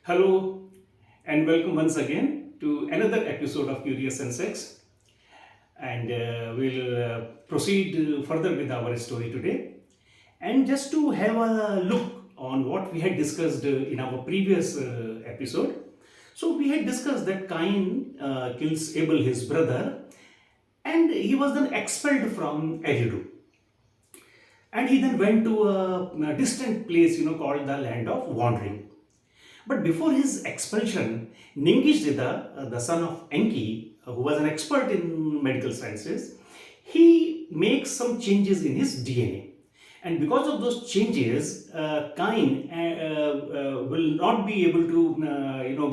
Hello and welcome once again to another episode of Curious and Sex. And we'll proceed further with our story today. And just to have a look on what we had discussed in our previous episode. So, we had discussed that Cain kills Abel, his brother, and he was then expelled from Eridu. And he then went to a distant place, called the land of wandering. But before his expulsion, Ningishzida, the son of Enki, who was an expert in medical sciences, he makes some changes in his DNA. And because of those changes, Cain will not be able to,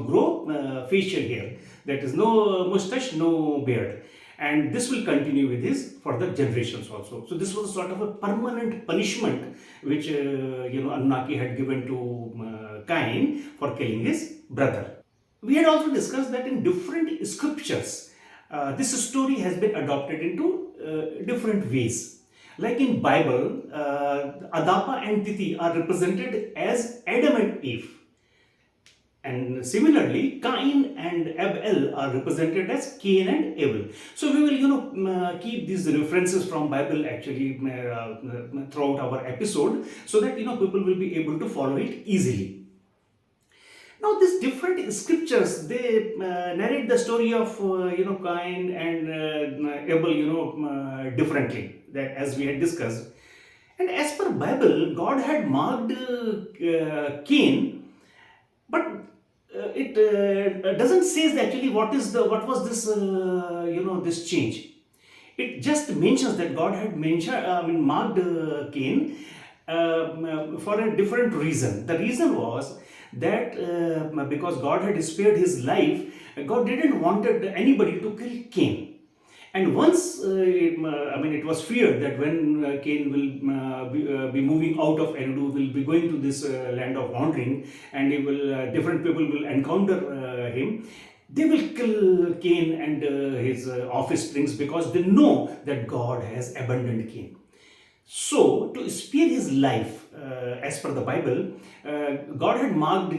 grow facial hair. That is, no mustache, no beard, and this will continue with his further generations also. So this was sort of a permanent punishment which Anunnaki had given to Cain for killing his brother. We had also discussed that in different scriptures this story has been adopted into different ways. Like in Bible, Adapa and Titi are represented as Adam and Eve. And similarly, Cain and Abel are represented as Cain and Abel. So we will, keep these references from Bible actually throughout our episode, so that people will be able to follow it easily. Now, these different scriptures, they narrate the story of Cain and Abel, differently, that as we had discussed. And as per Bible, God had marked Cain, but it doesn't say actually what was this this change. It just mentions that God had marked Cain for a different reason. The reason was that because God had spared his life, God didn't wanted anybody to kill Cain. And once, it was feared that when Cain will be moving out of Eridu, will be going to this land of wandering, and he will different people will encounter him. They will kill Cain and his offsprings, because they know that God has abandoned Cain. So, to spare his life, as per the Bible, God had marked,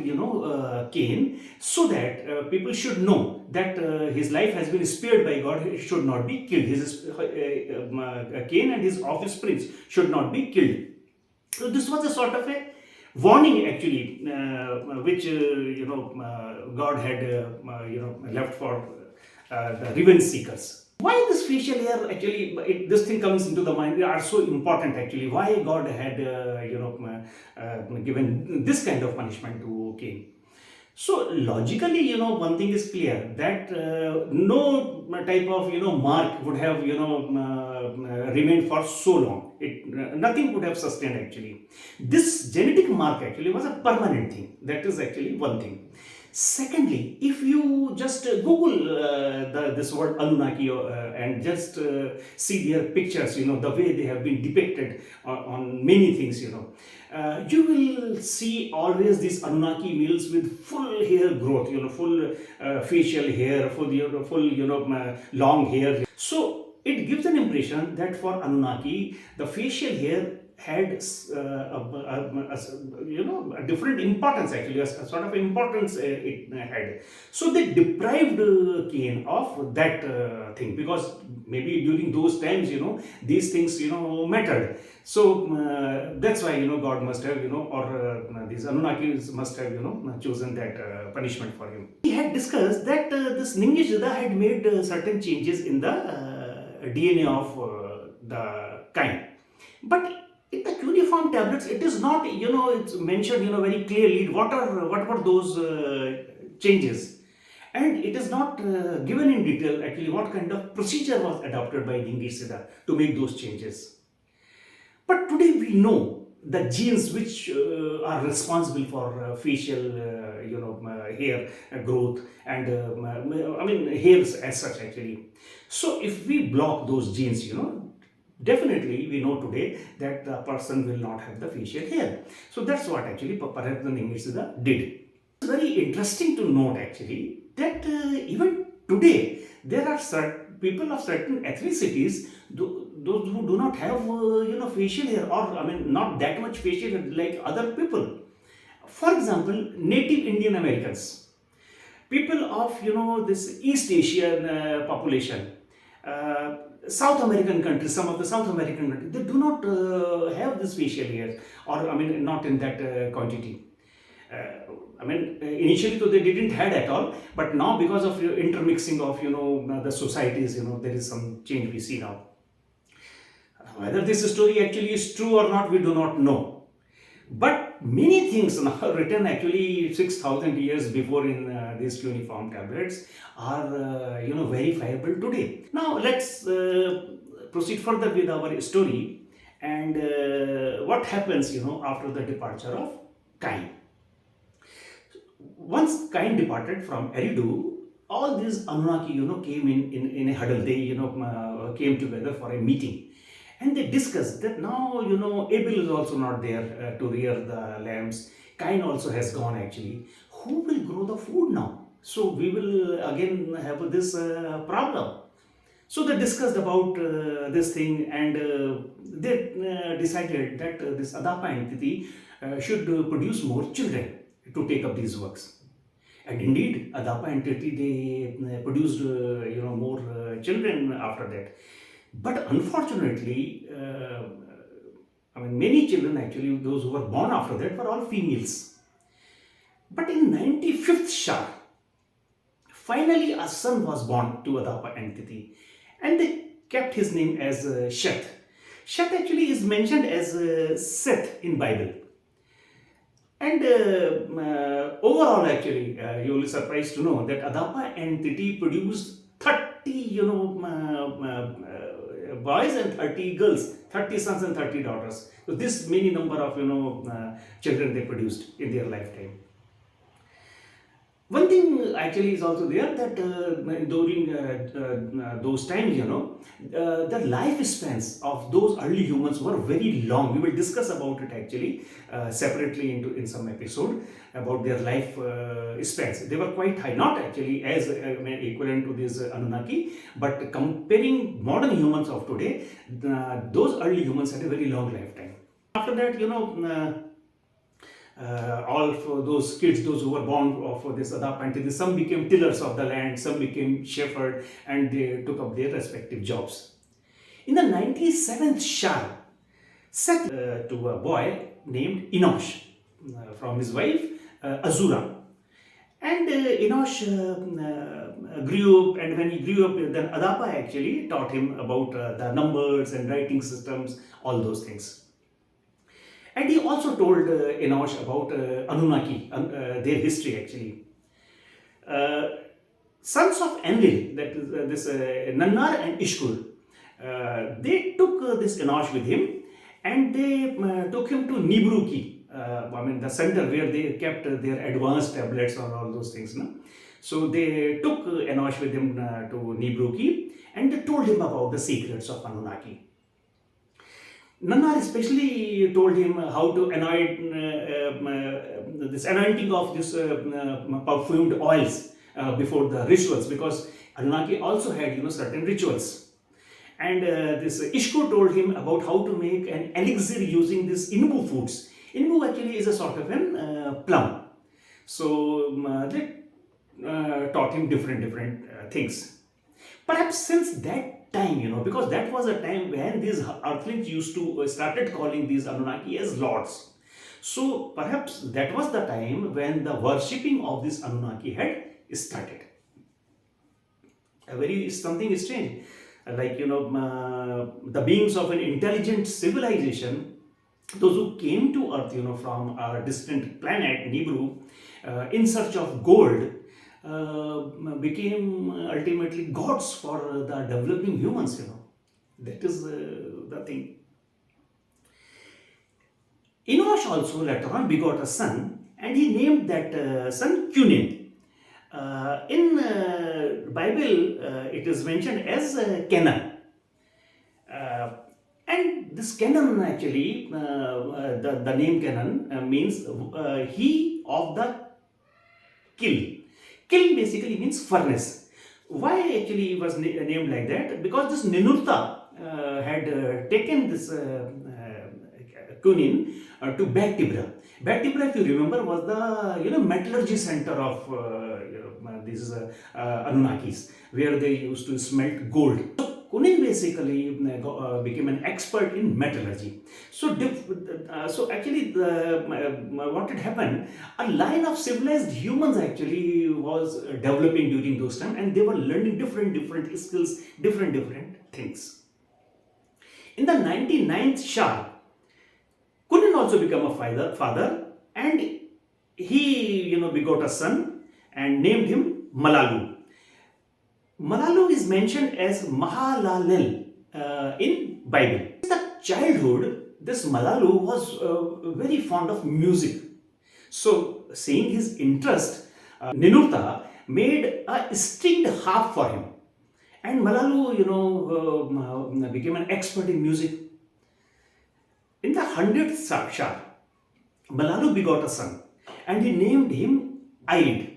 Cain, so that people should know that his life has been spared by God. He should not be killed. Cain and his offspring should not be killed. So, this was a sort of a warning, actually, which God had left for the revenge seekers. Why this facial hair actually? This thing comes into the mind. They are so important actually. Why God had given this kind of punishment to Cain? So logically, one thing is clear, that no type of mark would have remained for so long. Nothing could have sustained actually. This genetic mark actually was a permanent thing. That is actually one thing. Secondly, if you just Google this word Anunnaki and just see their pictures, the way they have been depicted on many things, you will see always these Anunnaki males with full hair growth, full facial hair, full long hair. So it gives an impression that for Anunnaki, the facial hair had a different importance actually, a sort of importance it had. So they deprived Cain of that thing, because maybe during those times these things mattered. So that's why God must have or these Anunnakis must have chosen that punishment for him. We had discussed that this Ningishzida had made certain changes in the DNA of the Cain, but in the cuneiform tablets, it is not, it's mentioned, very clearly what were those changes, and it is not given in detail actually what kind of procedure was adopted by Ningishzida to make those changes. But today we know the genes which are responsible for facial, hair growth and hairs as such actually. So if we block those genes, definitely we know today that the person will not have the facial hair. So that's what actually perhaps the Ningishzida did. It's very interesting to note actually that even today there are certain people of certain ethnicities, those who do not have facial hair, or not that much facial hair like other people. For example, native Indian Americans, people of this East Asian population, uh, South American countries, some of the South American countries, they do not have this facial hairs, or I mean, not in that quantity. Initially, though they didn't had at all, but now because of intermixing of the societies, there is some change we see now. Whether this story actually is true or not, we do not know. But many things now written actually 6,000 years before in these cuneiform tablets are verifiable today. Now let's proceed further with our story and what happens after the departure of Cain. Once Cain departed from Eridu, all these Anunnaki came in a huddle. They came together for a meeting. And they discussed that now, Abel is also not there to rear the lambs. Cain also has gone actually. Who will grow the food now? So we will again have this problem. So they discussed about this thing, and they decided that this Adapa and Titi should produce more children to take up these works. And indeed, Adapa and Titi, they produced more children after that. But unfortunately, many children actually, those who were born after that, were all females. But in 95th Shah, finally a son was born to Adapa and Titi, and they kept his name as Shet. Shet actually is mentioned as Seth in Bible. And overall, actually, you will be surprised to know that Adapa and Titi produced 30, boys and 30 girls, 30 sons and 30 daughters. So this many number of children they produced in their lifetime. One thing actually is also there that during those times, the lifespans of those early humans were very long. We will discuss about it actually separately in some episode about their life spans. They were quite high, not actually as equivalent to this Anunnaki, but comparing modern humans of today, those early humans had a very long lifetime. After that, all for those kids, those who were born for this Adapa and Titi, some became tillers of the land, some became shepherd, and they took up their respective jobs. In the 97th Shah, Seth to a boy named Enoch from his wife Azura. And Enoch grew up, and when he grew up, then Adapa actually taught him about the numbers and writing systems, all those things. And he also told Enoch about Anunnaki, their history actually. Sons of Enlil, that is this Nannar and Ishkur, they took this Enoch with him, and they took him to Nibruki, the center where they kept their advanced tablets and all those things. No? So they took Enoch with him to Nibruki, and they told him about the secrets of Anunnaki. Nannar especially told him how to anoint this anointing of this perfumed oils before the rituals, because Anunnaki also had certain rituals. And this Ishkur told him about how to make an elixir using this Inbu foods. Inbu actually is a sort of an plum. So they taught him different things. Perhaps since that time, because that was a time when these earthlings used to started calling these Anunnaki as lords. So perhaps that was the time when the worshipping of this Anunnaki had started. Something strange, like the beings of an intelligent civilization, those who came to Earth, from a distant planet Nibiru, in search of gold, became ultimately gods for the developing humans. That is the thing. Enoch also later on begot a son, and he named that son Cunin. In Bible, it is mentioned as Canaan. And this Canaan actually, the name Canaan means he of the kiln. Kiln basically means furnace. Why actually it was named like that? Because this Ninurta had taken this Kunin to Bactibra. Bactibra, if you remember, was the metallurgy center of these Anunnakis, where they used to smelt gold. So Kunin basically became an expert in metallurgy. So actually, what had happened, a line of civilized humans actually was developing during those times, and they were learning different skills, different things. In the 99th Shah, Kunin also became a father, and he begot a son and named him Malalu. Malalu is mentioned as Mahalalel in Bible. In the childhood, this Malalu was very fond of music. So, seeing his interest, Ninurta made a stringed harp for him. And Malalu, became an expert in music. In the 100th Shah, Malalu begot a son and he named him Irid.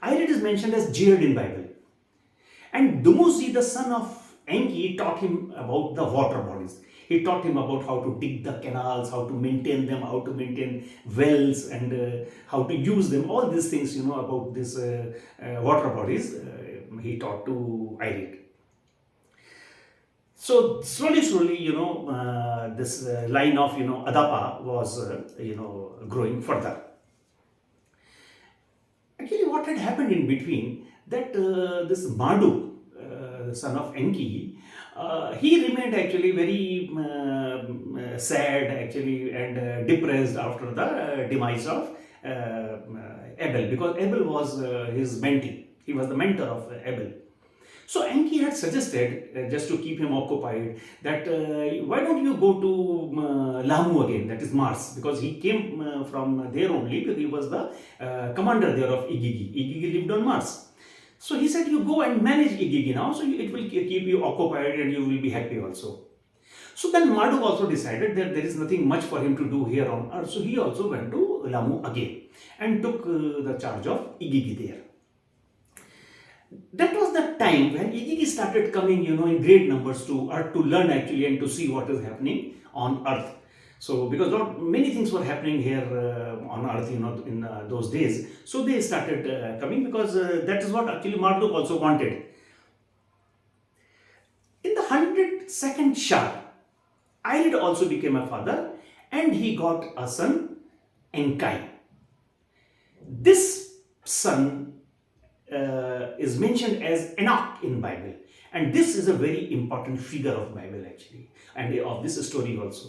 Irid is mentioned as Jared in Bible. And Dumuzi, the son of Enki, taught him about the water bodies. He taught him about how to dig the canals, how to maintain them, how to maintain wells, and how to use them. All these things, about these water bodies, he taught to Irid. So slowly, this line of Adapa was growing further. Actually, what had happened in between that this Marduk, son of Enki, he remained actually very sad actually and depressed after the demise of Abel, because Abel was his mentee. He was the mentor of Abel. So Enki had suggested, just to keep him occupied, that why don't you go to Lamu again, that is Mars, because he came from there only, because he was the commander there of Igigi. Igigi lived on Mars. So he said, you go and manage Igigi now, so it will keep you occupied and you will be happy also. So then Marduk also decided that there is nothing much for him to do here on Earth, so he also went to Lamu again and took the charge of Igigi there. That was the time when Igigi started coming, in great numbers to Earth to learn actually and to see what is happening on Earth. So, because many things were happening here on Earth, in those days. So they started coming, because that is what actually Marduk also wanted. In the 102nd Shah, Irid also became a father, and he got a son, Enkime. This son is mentioned as Enoch in Bible, and this is a very important figure of Bible actually, and of this story also.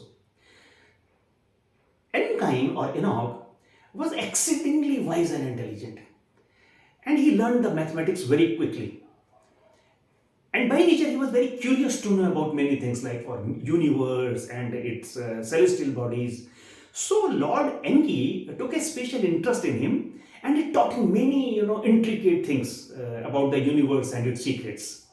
Enkime or Enoch was exceedingly wise and intelligent, and he learned the mathematics very quickly. And by nature, he was very curious to know about many things, like for universe and its celestial bodies. So Lord Enki took a special interest in him, and he taught him many, intricate things about the universe and its secrets.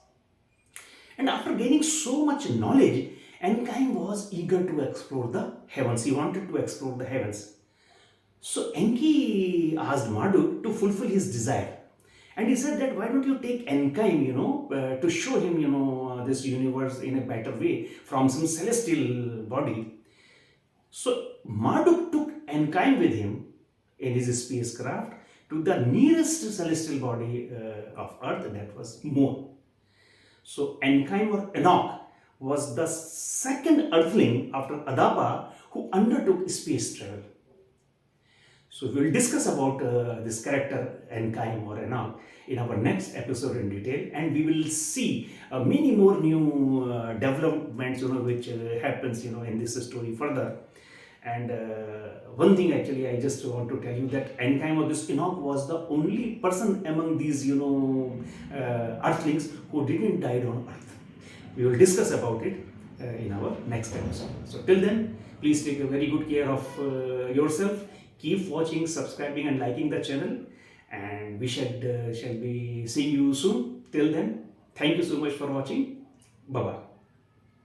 And after gaining so much knowledge, Enkime was eager to explore the heavens. He wanted to explore the heavens. So Enki asked Marduk to fulfill his desire. And he said that, why don't you take Enkime, to show him, this universe in a better way from some celestial body. So Marduk took Enkime with him in his spacecraft to the nearest celestial body of Earth, that was Moon. So Enkime or Enoch was the second earthling after Adapa who undertook space travel. So we will discuss about this character Enkime or Enoch in our next episode in detail, and we will see many more new developments which happens in this story further. And one thing actually I just want to tell you, that Enkime or this Enoch was the only person among these earthlings who didn't die on Earth. We will discuss about it in our next episode. So till then, please take a very good care of yourself. Keep watching, subscribing and liking the channel, and we shall be seeing you soon. Till then, thank you so much for watching. Bye bye.